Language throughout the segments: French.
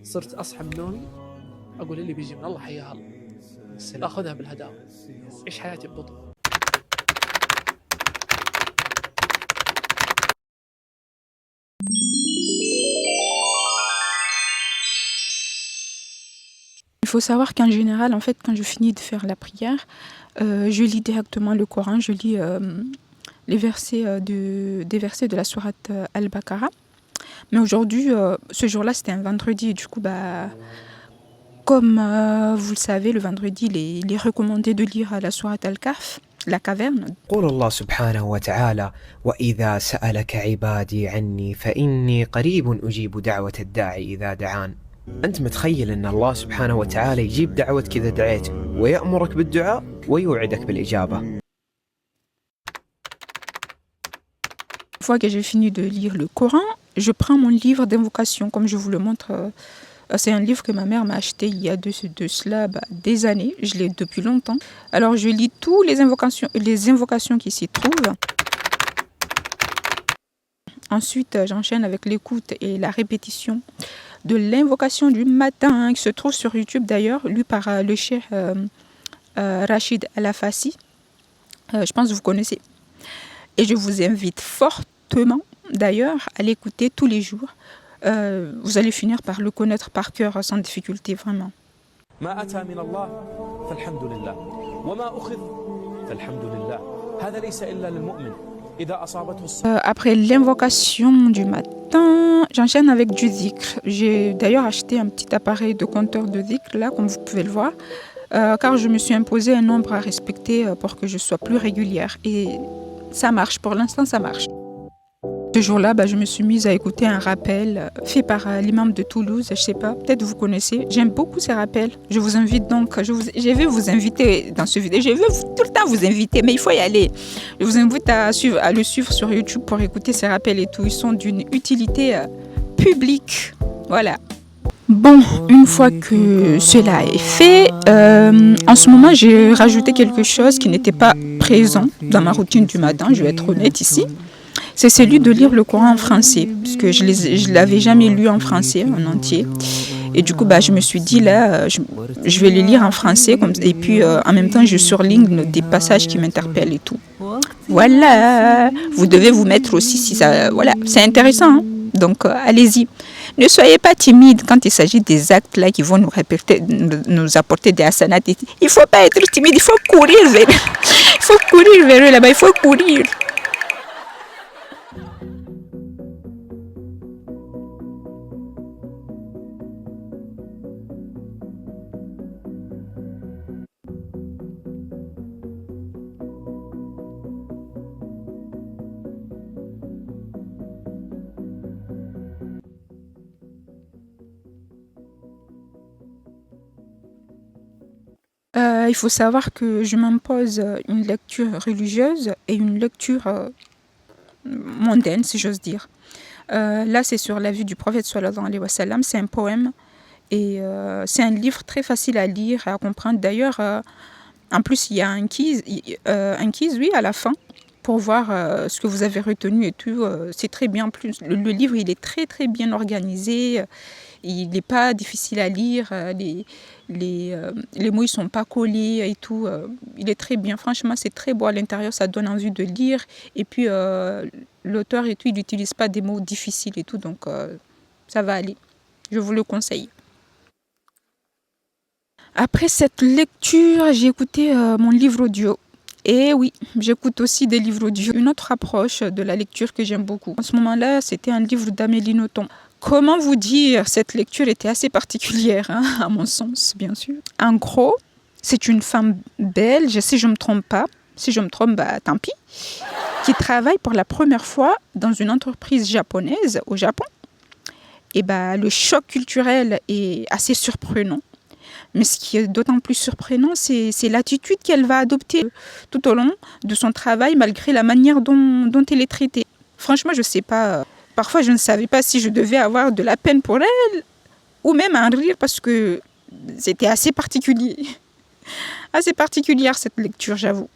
صرت أصحى من نومي أقول اللي بيجي من الله حياه الله، أخذها بالهداوة، عيش حياتي ببطء. Il faut savoir qu'en général, en fait, quand je finis de faire la prière, je lis directement le Coran, je lis des versets de la sourate Al-Baqarah. Mais aujourd'hui, ce jour-là, c'était un vendredi. Du coup, comme vous le savez, le vendredi, il est recommandé de lire la sourate Al-Kahf, la caverne. قول الله سبحانه وتعالى: وإذا سألك عبادي عني فإني قريب أجيب دعوة الداعي إذا دعان. أنت متخيل أن الله سبحانه وتعالى يجيب دعوتك إذا دعيت ويأمرك بالدعاء ويوعدك بالإجابة. Une fois que j'ai fini de lire le Coran, je prends mon livre d'invocation, comme je vous le montre. C'est un livre que ma mère m'a acheté il y a de cela des années. Je l'ai depuis longtemps. Alors je lis toutes les invocations qui s'y trouvent. Ensuite, j'enchaîne avec l'écoute et la répétition de l'invocation du matin, qui se trouve sur YouTube d'ailleurs, lu par le cheikh Rachid Al-Afassi. Je pense que vous connaissez. Et je vous invite fortement d'ailleurs à l'écouter tous les jours. Vous allez finir par le connaître par cœur sans difficulté, vraiment. ما أتى من الله فالحمد لله وما أخذ فالحمد لله هذا ليس إلا للمؤمن إذا أصابته. Après l'invocation du matin, j'enchaîne avec du dhikr. J'ai d'ailleurs acheté un petit appareil de compteur de dhikr là, comme vous pouvez le voir, car je me suis imposé un nombre à respecter pour que je sois plus régulière. Et ça marche, pour l'instant ça marche. Ce jour-là, je me suis mise à écouter un rappel fait par l'imam de Toulouse, je ne sais pas, peut-être vous connaissez. J'aime beaucoup ces rappels. Je vous invite donc, je vais vous inviter dans ce vidéo, je vais tout le temps vous inviter, mais il faut y aller. Je vous invite à le suivre sur YouTube pour écouter ces rappels et tout. Ils sont d'une utilité publique. Voilà. Bon, une fois que cela est fait, en ce moment, j'ai rajouté quelque chose qui n'était pas présent dans ma routine du matin, je vais être honnête ici. C'est celui de lire le Coran en français, parce que je ne l'avais jamais lu en français, en entier. Et du coup, je me suis dit, là, je vais le lire en français, et puis en même temps, je surligne des passages qui m'interpellent et tout. Voilà, vous devez vous mettre aussi, si ça, voilà, c'est intéressant, hein. Donc allez-y. Ne soyez pas timide quand il s'agit des actes là qui vont nous apporter des hasanats. Il ne faut pas être timide, il faut courir vers eux là-bas, il faut courir. Il faut savoir que je m'impose une lecture religieuse et une lecture mondaine, si j'ose dire. Là, c'est sur la vie du prophète sallallahu alayhi wa sallam. C'est un poème et c'est un livre très facile à lire et à comprendre. D'ailleurs, en plus, il y a un quiz, oui, à la fin pour voir ce que vous avez retenu et tout. C'est très bien. En plus, le livre, il est très, très bien organisé. Il n'est pas difficile à lire. Les mots, ils sont pas collés et tout. Il est très bien. Franchement, c'est très beau à l'intérieur. Ça donne envie de lire. Et puis, l'auteur et tout, il n'utilise pas des mots difficiles et tout. Donc, ça va aller. Je vous le conseille. Après cette lecture, j'ai écouté mon livre audio. Et oui, j'écoute aussi des livres audio. Une autre approche de la lecture que j'aime beaucoup. En ce moment-là, c'était un livre d'Amélie Nothomb. Comment vous dire, cette lecture était assez particulière, hein, à mon sens, bien sûr. En gros, c'est une femme belge, si je ne me trompe pas, si je me trompe, tant pis, qui travaille pour la première fois dans une entreprise japonaise au Japon. Et le choc culturel est assez surprenant. Mais ce qui est d'autant plus surprenant, c'est l'attitude qu'elle va adopter tout au long de son travail, malgré la manière dont elle est traitée. Franchement, je ne sais pas. Parfois, je ne savais pas si je devais avoir de la peine pour elle ou même en rire parce que c'était assez particulier. Assez particulière cette lecture, j'avoue.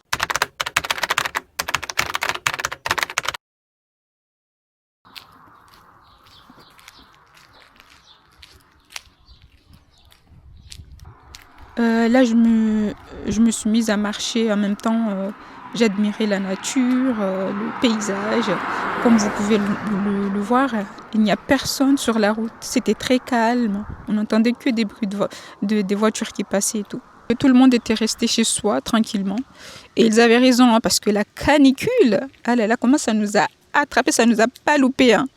Là, je me suis mise à marcher en même temps. J'admirais la nature, le paysage. Comme vous pouvez le voir, il n'y a personne sur la route. C'était très calme. On n'entendait que des bruits des voitures qui passaient et tout. Et tout le monde était resté chez soi, tranquillement. Et ils avaient raison, hein, parce que la canicule, ah là là, comment ça nous a attrapés, ça nous a pas loupé. Hein.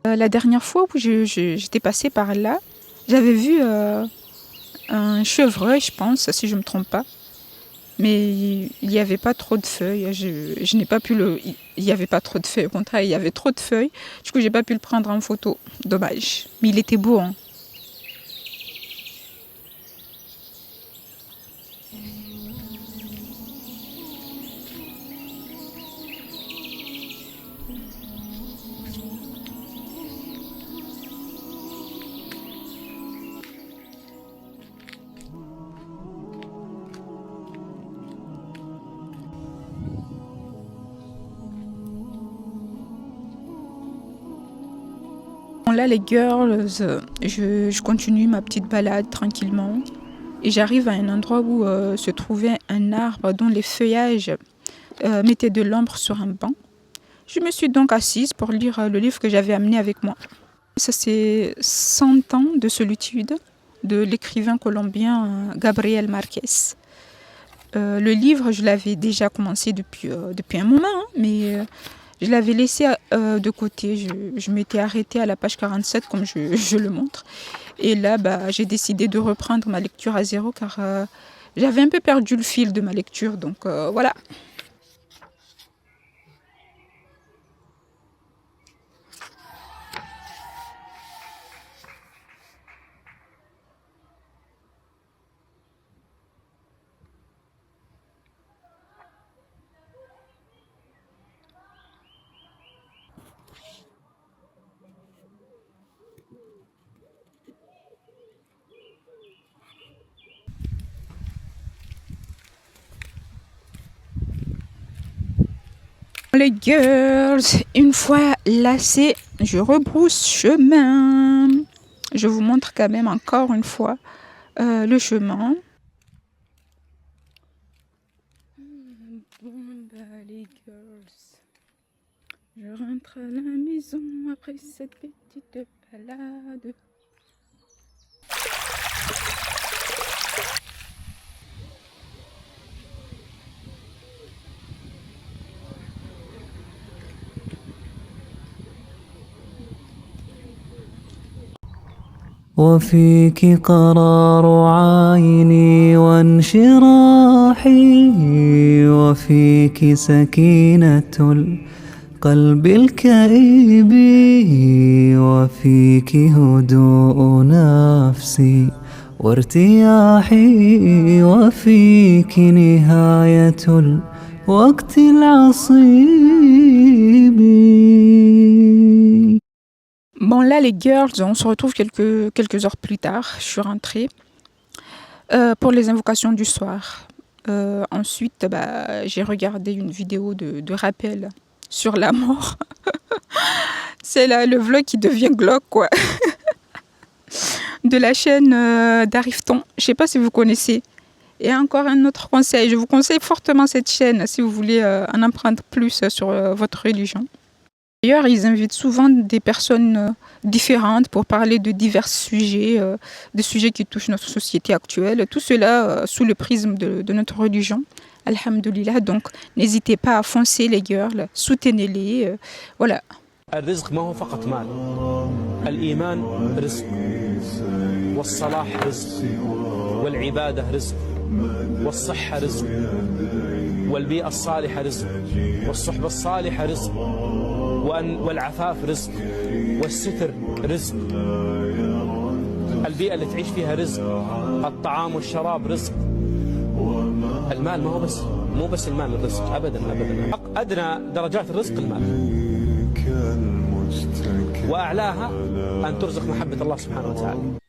La dernière fois où j'étais passée par là, j'avais vu un chevreuil, je pense, si je ne me trompe pas. Mais il n'y avait pas trop de feuilles. Je n'ai pas pu il n'y avait pas trop de feuilles. Au contraire, il y avait trop de feuilles. Du coup, je n'ai pas pu le prendre en photo. Dommage. Mais il était beau. Hein. Là, les girls, je continue ma petite balade tranquillement et j'arrive à un endroit où se trouvait un arbre dont les feuillages mettaient de l'ombre sur un banc. Je me suis donc assise pour lire le livre que j'avais amené avec moi. Ça, c'est 100 ans de solitude de l'écrivain colombien Gabriel Márquez. Le livre, je l'avais déjà commencé depuis un moment, hein, mais je l'avais laissé de côté. Je m'étais arrêtée à la page 47, comme je le montre. Et là, j'ai décidé de reprendre ma lecture à zéro, car j'avais un peu perdu le fil de ma lecture. Donc voilà. Les girls, une fois lassée, je rebrousse chemin. Je vous montre quand même encore une fois le chemin. Bon, les girls, je rentre à la maison après cette petite balade. وفيك قرار عيني وانشراحي وفيك سكينة القلب الكئيب وفيك هدوء نفسي وارتياحي وفيك نهاية الوقت العصيب. Bon là les girls, on se retrouve quelques heures plus tard. Je suis rentrée pour les invocations du soir. Ensuite, j'ai regardé une vidéo de rappel sur la mort. C'est là le vlog qui devient glauque quoi. De la chaîne d'Arifton. Je ne sais pas si vous connaissez. Et encore un autre conseil. Je vous conseille fortement cette chaîne si vous voulez en apprendre plus sur votre religion. D'ailleurs, ils invitent souvent des personnes différentes pour parler de divers sujets, des sujets qui touchent notre société actuelle. Tout cela sous le prisme de notre religion. Alhamdulillah. Donc, n'hésitez pas à foncer les girls, soutenez-les. Voilà. الرزق ما هو فقط مال. الإيمان رزق والصلاح رزق والعبادة رزق، والصحة رزق، والبيئة الصالحة رزق، والصحبة الصالحة رزق، والعفاف رزق، والستر رزق، البيئة اللي تعيش فيها رزق، الطعام والشراب رزق. المال مو بس المال الرزق، أبدا أبدا. أدنى درجات الرزق المال، وأعلاها أن ترزق محبة الله سبحانه وتعالى.